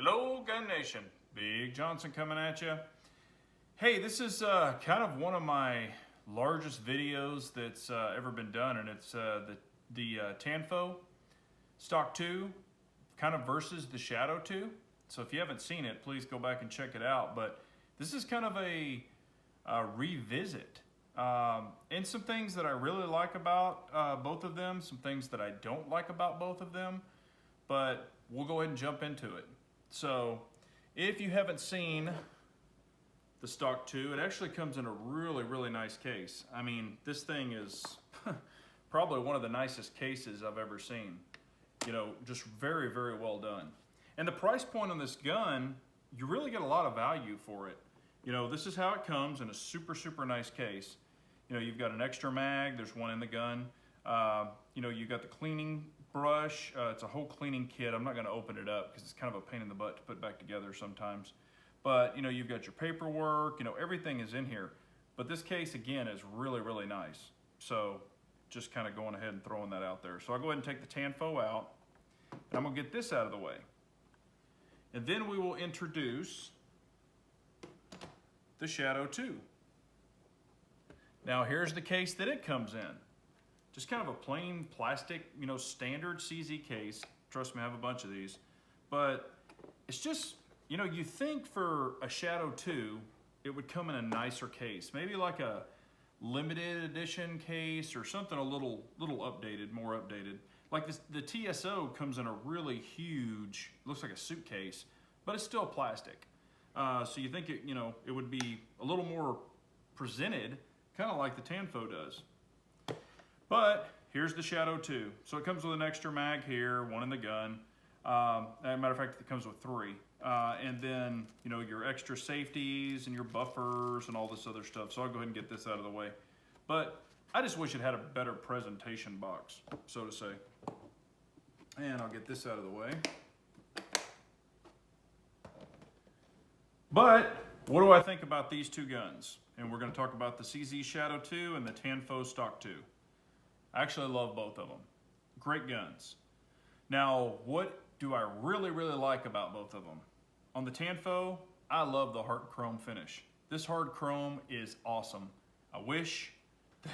Hello Gun Nation, Big Johnson coming at you. Hey, this is kind of one of my largest videos that's ever been done, and it's the Tanfo Stock 2 kind of versus the Shadow 2. So if you haven't seen it, please go back and check it out. But this is kind of a revisit. And some things that I really like about both of them, some things that I don't like about both of them, but we'll go ahead and jump into it. So if you haven't seen the Stock 2, it actually comes in a really nice case. I mean, this thing is probably one of the nicest cases I've ever seen. You know, just very well done. And the price point on this gun, you really get a lot of value for it. You know, this is how it comes in a super nice case. You know, you've got an extra mag, there's one in the gun. You know, you've got the cleaning brush. It's a whole cleaning kit. I'm not gonna open it up because it's kind of a pain in the butt to put back together sometimes. But, you know, you've got your paperwork, you know, everything is in here. But this case, again, is really nice. So, just kind of going ahead and throwing that out there. So I'll go ahead and take the Tanfo out, and I'm gonna get this out of the way. And then we will introduce the Shadow 2. Now here's the case that it comes in. Just kind of a plain plastic, you know, standard CZ case. Trust me, I have a bunch of these. But it's just, you know, you think for a Shadow 2, it would come in a nicer case. Maybe like a limited edition case or something a little updated, more updated. Like this, the TSO comes in a really huge, looks like a suitcase, but it's still plastic. So you think it, you know, it would be a little more presented, kind of like the Tanfo does. But here's the Shadow 2. So it comes with an extra mag here, one in the gun. As a matter of fact, it comes with 3. And then, you know, your extra safeties and your buffers and all this other stuff. So I'll go ahead and get this out of the way. But I just wish it had a better presentation box, so to say. And I'll get this out of the way. But what do I think about these two guns? And we're going to talk about the CZ Shadow 2 and the Tanfo Stock 2. I actually love both of them. Great guns. Now, what do I really like about both of them? On the Tanfo, I love the hard chrome finish. This hard chrome is awesome. I wish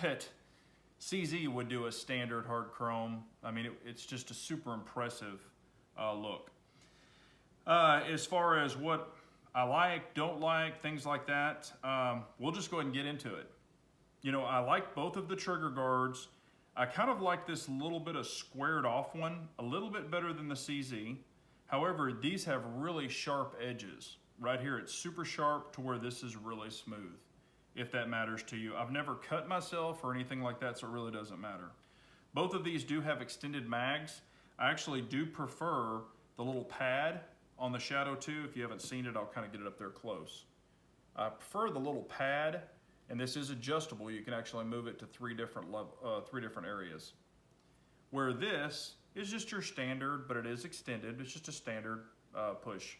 that CZ would do a standard hard chrome. I mean, it's just a super impressive look. As far as what I like, don't like, things like that, we'll just go ahead and get into it. You know, I like both of the trigger guards. I kind of like this little bit of squared off one, a little bit better than the CZ. However, these have really sharp edges. Right here, it's super sharp to where this is really smooth, if that matters to you. I've never cut myself or anything like that, so it really doesn't matter. Both of these do have extended mags. I actually do prefer the little pad on the Shadow 2. If you haven't seen it, I'll kind of get it up there close. I prefer the little pad, and this is adjustable. You can actually move it to three different areas. Where this is just your standard, but it is extended. It's just a standard push.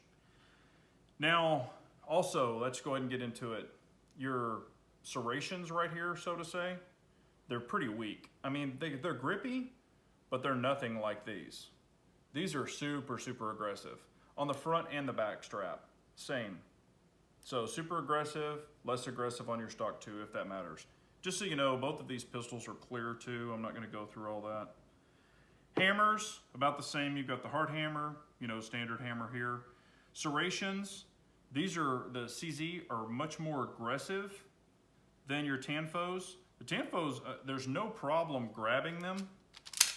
Now, also, let's go ahead and get into it. Your serrations right here, so to say, they're pretty weak. I mean, they're grippy, but they're nothing like these. These are super aggressive. On the front and the back strap, same. So super aggressive, less aggressive on your Stock 2, if that matters. Just so you know, both of these pistols are clear too. I'm not gonna go through all that. Hammers, about the same. You've got the hard hammer, you know, standard hammer here. Serrations, these are, the CZ are much more aggressive than your Tanfos. The Tanfos, there's no problem grabbing them.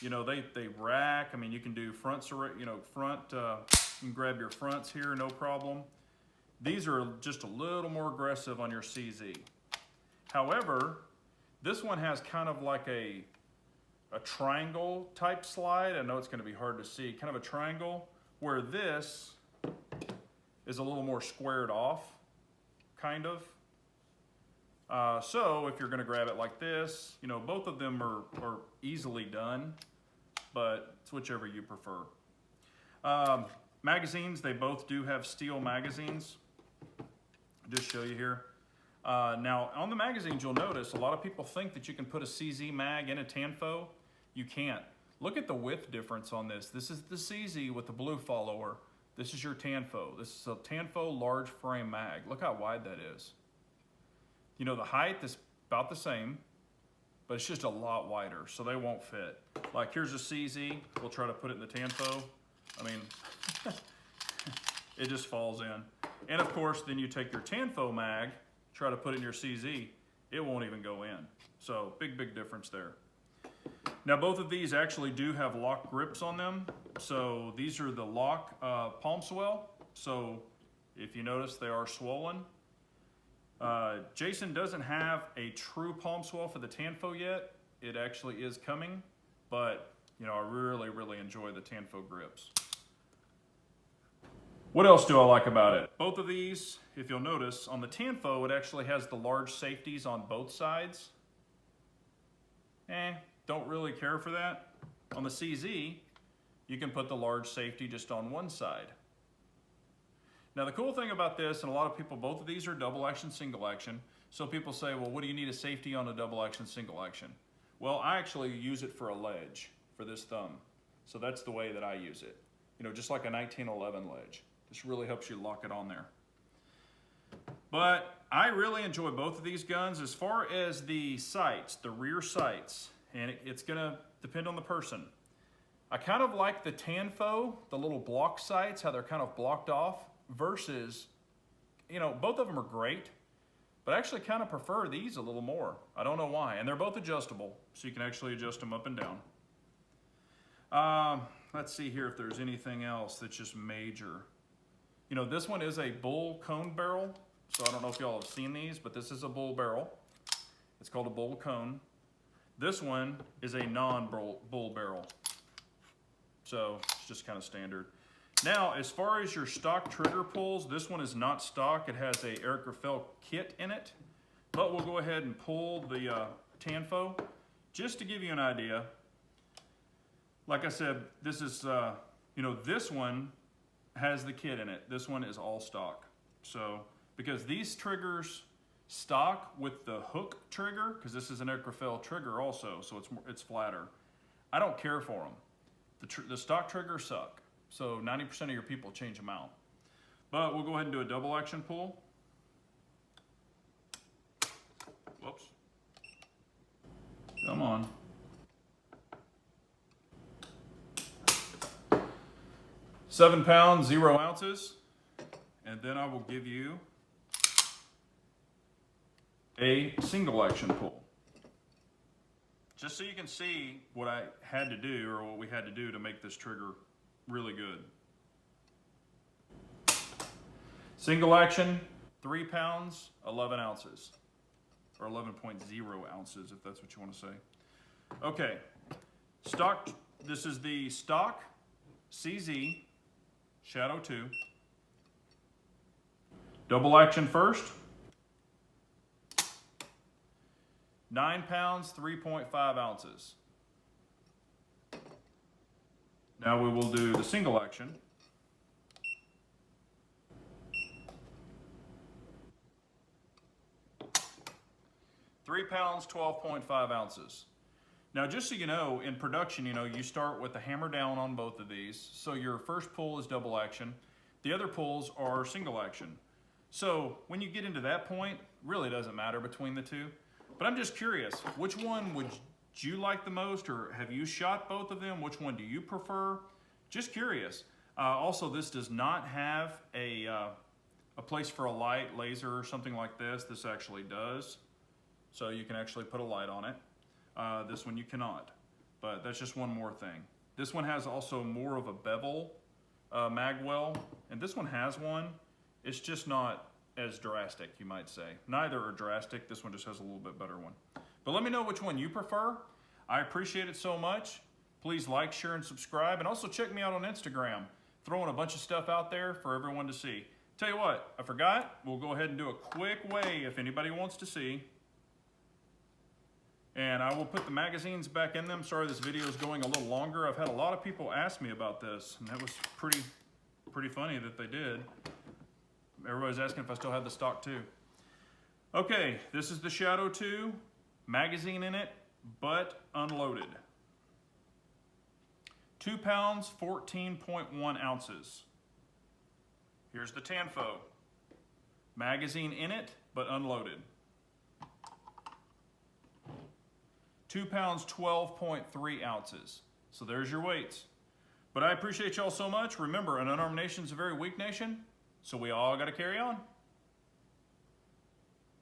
You know, they rack. I mean, you can do front, you know, front, you can grab your fronts here, no problem. These are just a little more aggressive on your CZ. However, this one has kind of like a triangle type slide. I know it's gonna be hard to see, kind of a triangle, where this is a little more squared off, kind of. So if you're gonna grab it like this, you know, both of them are easily done, but it's whichever you prefer. Magazines, they both do have steel magazines. I'll just show you here. Now, on the magazines, you'll notice a lot of people think that you can put a CZ mag in a Tanfo. You can't. Look at the width difference on this. This is the CZ with the blue follower. This is your Tanfo. This is a Tanfo large frame mag. Look how wide that is. You know, the height is about the same, but it's just a lot wider, so they won't fit. Like here's a CZ. We'll try to put it in the Tanfo. I mean, it just falls in. And of course, then you take your Tanfo mag, try to put it in your CZ, it won't even go in. So big difference there. Now both of these actually do have lock grips on them. So these are the lock palm swell. So if you notice, they are swollen. Jason doesn't have a true palm swell for the Tanfo yet. It actually is coming, but you know, I really enjoy the Tanfo grips. What else do I like about it? Both of these, if you'll notice, on the Tanfo, it actually has the large safeties on both sides. Don't really care for that. On the CZ, you can put the large safety just on one side. Now the cool thing about this, and a lot of people, both of these are double action, single action. So people say, well, what do you need a safety on a double action, single action? Well, I actually use it for a ledge, for this thumb. So that's the way that I use it. You know, just like a 1911 ledge. This really helps you lock it on there. But I really enjoy both of these guns. As far as the sights, the rear sights, and it's gonna depend on the person. I kind of like the Tanfo, the little block sights, how they're kind of blocked off, versus, you know, both of them are great, but I actually kind of prefer these a little more. I don't know why. And they're both adjustable, so you can actually adjust them up and down. Let's see here if there's anything else that's just major. You know, this one is a bull cone barrel, so I don't know if y'all have seen these, but this is a bull barrel. It's called a bull cone. This one is a non-bull barrel, so it's just kind of standard. Now, as far as your stock trigger pulls, this one is not stock. It has a Eric Raffel kit in it, but we'll go ahead and pull the Tanfo just to give you an idea. Like I said, this is, you know, this one has the kit in it. This one is all stock. So, because these triggers stock with the hook trigger, because this is an Eric Raffel trigger also, so it's flatter. I don't care for them. The stock triggers suck. So 90% of your people change them out. But we'll go ahead and do a double action pull. Whoops. Come on. £7 pounds, 0 ounces. And then I will give you a single action pull. Just so you can see what I had to do, or what we had to do to make this trigger really good. Single action, 3 pounds, 11 ounces. Or 11.0 ounces, if that's what you want to say. Okay, stock, this is the stock CZ Shadow 2. Double action first. 9 pounds, 3.5 ounces. Now we will do the single action. £3 pounds, 12.5 ounces. Now, just so you know, in production, you know, you start with the hammer down on both of these. So your first pull is double action. The other pulls are single action. So when you get into that point, really doesn't matter between the two. But I'm just curious, which one would you like the most, or have you shot both of them? Which one do you prefer? Just curious. Also, this does not have a place for a light, laser, or something like this. This actually does. So you can actually put a light on it. This one you cannot. But that's just one more thing. This one has also more of a bevel magwell, and this one has one. It's just not as drastic, you might say. Neither are drastic. This one just has a little bit better one. But let me know which one you prefer. I appreciate it so much. Please like, share, and subscribe. And also check me out on Instagram. Throwing a bunch of stuff out there for everyone to see. Tell you what, I forgot. We'll go ahead and do a quick weigh if anybody wants to see. And I will put the magazines back in them. Sorry this video is going a little longer. I've had a lot of people ask me about this, and that was pretty funny that they did. Everybody's asking if I still have the stock too. Okay, this is the Shadow 2, magazine in it, but unloaded. 2 pounds, 14.1 ounces. Here's the Tanfo. Magazine in it, but unloaded. 2 pounds, 12.3 ounces. So there's your weights. But I appreciate y'all so much. Remember, an unarmed nation is a very weak nation, so we all got to carry on.